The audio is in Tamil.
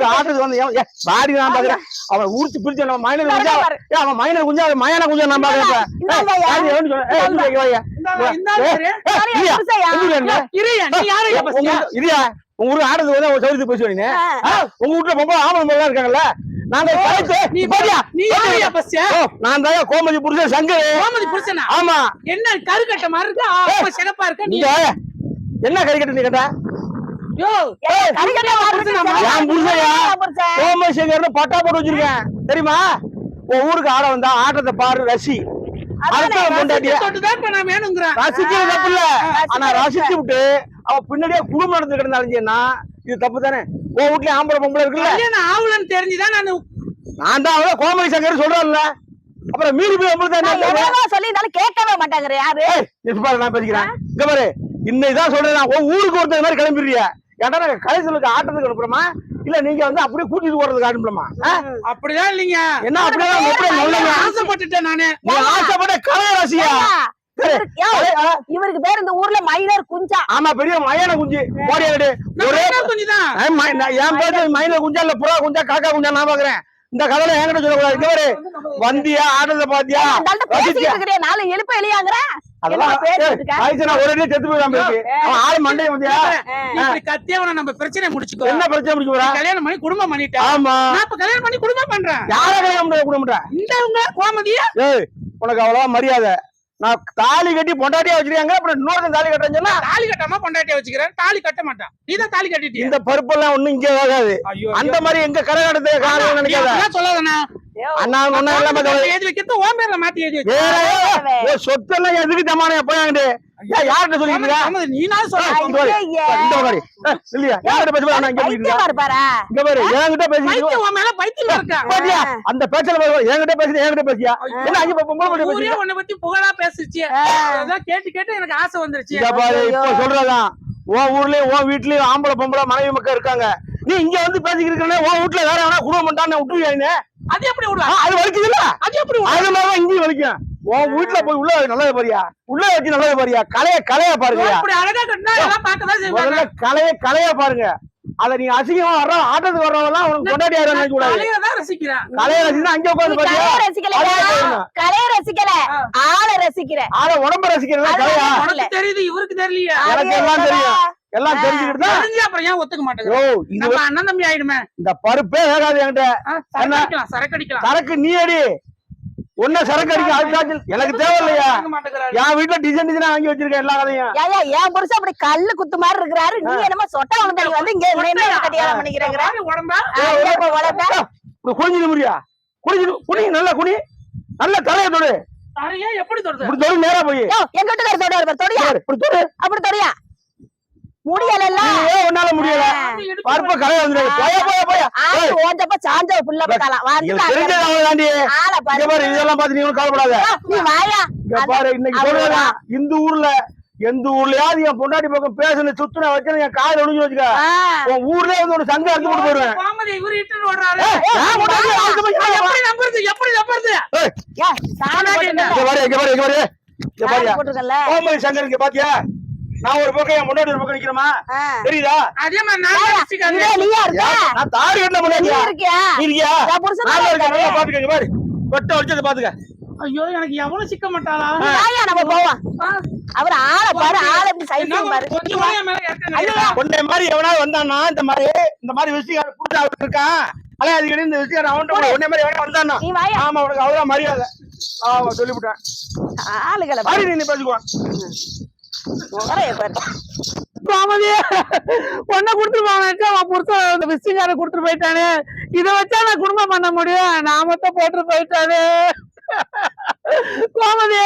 ஊருக்கு ஆட்டுக்கு வந்து பாடி நான் பாக்குறேன். அவன் ஊருக்கு பிரிச்சு நம்ம மைனர் குஞ்சா அவன் மைனர் குஞ்சா மயான குஞ்சா நான் பாக்குறேன். உங்க ஊருக்கு ஆடுறது வந்து சௌரியத்துக்கு பேசுவீங்க. உங்க வீட்டுல பொம்பளை ஆம்பளை இருக்காங்கல்ல, நாங்க நான் தான் கோமதி புருஷன் சங்கர். கோமதி புருஷனா? ஆமா. என்ன கருக்கட்ட மாதிரி இருக்கு, சிகப்பா இருக்க. நீ என்ன கறிக்கட்ட நீ கேட்டா? கோமதி சங்கர்னு பட்டா போட்டு வச்சிருக்கேன் தெரியுமா? உன் ஊருக்கு ஆட வந்தா ஆட்டத்தை பாரு, ரசி. ரசிக்கிறது தப்பு இல்ல, ஆனா ரசிச்சு விட்டு அவ பின்னாடியே குடும்பம் நடந்து கிடந்தாலுன்னா இது தப்பு தானே? உன் வீட்லயே ஆம்பளை பொம்பளை இருக்குல்ல, ஆவலன்னு தெரிஞ்சுதான் நான் தான் அவன் கோமதி சங்கர் சொல்றேன்ல. அப்புறம் மீறி போய் சொல்லியிருந்தாலும் கேட்கவே மாட்டாங்க. யாரு நான் பேசிக்கிறேன். இங்க பாரு, இன்னைக்குதான் சொல்றேன், உன் ஊருக்கு ஒருத்தர் மாதிரி கிளம்பிடுறியா? ஏன்டா நாங்க கலைசலுக்கு ஆட்டத்துக்கு அனுப்புறோமா இல்ல நீங்க வந்து அப்படியே கூட்டிட்டு போறதுக்கு அனுப்பலாமா? அப்படிதான் இல்லைங்க. என்ன அப்படியே ஆசைப்பட்டுட்டேன் நானு. ஆசைப்பட்ட கலை ரசிகா. இவருக்கு பேர் இந்த ஊர்ல மைனர் குஞ்சா. ஆமா, பெரிய மயான குஞ்சு. ஒரே குஞ்சுதான் என் பேரு. மைனர் குஞ்சா இல்ல புறா குஞ்சா காக்கா குஞ்சா நான் பாக்குறேன். இந்த கதையில என்கிட்ட சொல்லக்கூடாது. வந்தியா ஆடுறத பாத்தியா? நாலு எழுப்ப எளியாங்கிற அதெல்லாம் ஒரே செத்து போயிடாம இருக்கு. அவன் ஆளு மண்டைய வந்தியா கத்தியவன நம்ம பிரச்சனை முடிச்சுக்கோ. என்ன பிரச்சனை முடிச்சு போறா? கல்யாணம் பண்ணி குடும்பம் பண்ணிட்டேன். ஆமா, நான் இப்ப கல்யாணம் பண்ணி குடும்பம் பண்றேன். யார கல்யாணம் குடும்பம்? இந்த உங்க கோமதியா? ஏய், உனக்கு அவ்வளவா மரியாதை. நான் தாலி கட்டி பொண்டாட்டியா வச்சிருக்காங்க, அப்புறம் இன்னொரு தாலி கட்டன்னு சொன்னா தாலி கட்டாம பொண்டாட்டியா வச்சுக்கிறேன். தாலி கட்ட மாட்டான். நீதான் தாலி கட்டிட்டு. இந்த பருப்பெல்லாம் ஒண்ணும் இங்கே ஆகாது. அந்த மாதிரி எங்க கரை கடத்த காரணம் நினைக்காத. சொல்லாதண்ணா. அண்ணா ஒண்ணு எல்லாமே எழுதி வைக்கிறது ஓ பேர்ல மாத்தி எழுதி வச்சு சொத்து எல்லாம் எதுக்கு தமான போயாண்டு யார்கிட்ட சொல்லிட்டு நீனா சொல்ல இல்லையா? யார்கிட்ட பேச இங்க பாரு, என்கிட்ட பேசி உன் மேல பைத்தியம் இருக்கா? அந்த பேச்சல என்கிட்ட பேசி என்கிட்ட பேசியா? என்ன அங்க உன்னை பத்தி புகழா பேசிச்சு. அதான் கேட்டு கேட்டு எனக்கு ஆசை வந்துருச்சு. இப்ப சொல்றதான் உன் ஊர்லயும் உன் வீட்லயும் ஆம்பளை பொம்பளை மனைவி மக்கள் இருக்காங்க. நீ இங்க வந்து பேசிக்கிட்டு இருக்கே, உன் வீட்டுல வேற வேணா குடும்பம் பண்ணான்னு விட்டுருவாங்க. அது எப்படி விடலாம்? அது வலிக்குது இல்ல? அது எப்படி அது மாதிரிதான் இங்கேயும் வலிக்கும். உன் வீட்டுல போய் உள்ள நல்லது பாரியா, உள்ள வச்சு நல்லது பாரியா. கலைய பாருங்க. அப்படி அழகா கட்டினா எல்லாம் பார்க்கதான் செய்வாங்க. கலைய பாருங்க. அத நீங்க அசிங்கமா வர்ற ஆட்டத்துக்கு வர்றவெல்லாம் உனக்கு கொண்டாடி நினைக்க கூடாது. கலையதான் ரசிக்கிறேன். கலைய ரசினா அங்க உட்காந்து பாத்தியா? கலைய ரசிக்கல, ஆளை ரசிக்கிறேன். ஆளை உடம்ப ரசிக்கிறதா கலையா? உனக்கு தெரியுது, இவருக்கு தெரியலையா? எனக்கு எல்லாம் தெரியும். எல்லாம் தெரிஞ்சுக்கிட்டு அப்புறம் ஏன் ஒத்துக்க மாட்டேங்க? அண்ணன் தம்பி ஆயிடுமே. இந்த பருப்பே வேகாது என்கிட்ட. சரக்கு அடிக்கலாம். சரக்கு நீ அடி, ஒன்ன சரக்கு அடிக்க அதுக்காச்சு எனக்கு தேவையில்லையா? என் வீட்டுல டிசைன் டிசைனா வாங்கி வச்சிருக்கேன் எல்லா கதையும். என் புருஷன் அப்படி கல்லு குத்து மாதிரி இருக்கிறாரு. நீ என்னமோ சொட்ட உடம்பு வந்து இங்க கட்டியாரம் பண்ணிக்கிறேங்கிற குடிஞ்சு முடியா? குடி நல்லா குடி, நல்ல தலைய தொடு. எப்படி தொடுது? இப்படி தொடு, நேரா போய் எங்க வீட்டுக்கார தொடியா அப்படி தொடியா முடியல. உன்னால முடியல. பருப்ப கலைய வந்து சாஞ்ச புள்ள இதெல்லாம் பாத்து நீ கவலைப்படாத. பாரு, இன்னைக்கு சொல்றேன், இந்த ஊர்ல எந்த ஊர்லயாவது என் பொண்டாட்டி பக்கம் பேசுன சுத்துன வச்சு என் கால ஒழிஞ்சு வச்சுக்க. உன் ஊர்லயே வந்து ஒரு சங்கம் அடிச்சு போட்டு போயிருவேன். கோமதி சங்கர் இங்க பாத்தியா? நான் ஒரு பக்கம் என் முன்னாடி ஒரு பக்கம் நிக்கிறமா தெரியுதா? அதே மாதிரி நான் தாடி கட்டின முன்னாடியா இருக்கியா? பாத்துக்க பாரு, கொட்ட வச்சதை பாத்துக்க. ஐயோ, எனக்கு எவ்வளவு சிக்க மாட்டாளா? நம்ம போவோம். அவர் ஆளை பாரு, ஆளை எப்படி சைஸ் பாரு. உன்னை மாதிரி எவனாவது வந்தானா இந்த மாதிரி விஷயம் புடிச்சா இருக்கான். அலே அதுக்கு இந்த விஷயம் அவன் உன்னை மாதிரி எவனா வந்தானா? ஆமா, உனக்கு அவ்வளவு மரியாதை. ஆமா, சொல்லிவிட்டேன். ஆளுகளை பாரு, நீ பேசுவான். கோமதி பொண்ணை குடுத்துருப்பாங்க. புருஷன் விசிங்கார குடுத்துட்டு போயிட்டானே. இதை வச்சா நான் குடும்பம் பண்ண முடியும். நாமத்தை போட்டு போயிட்டானே. கோமதி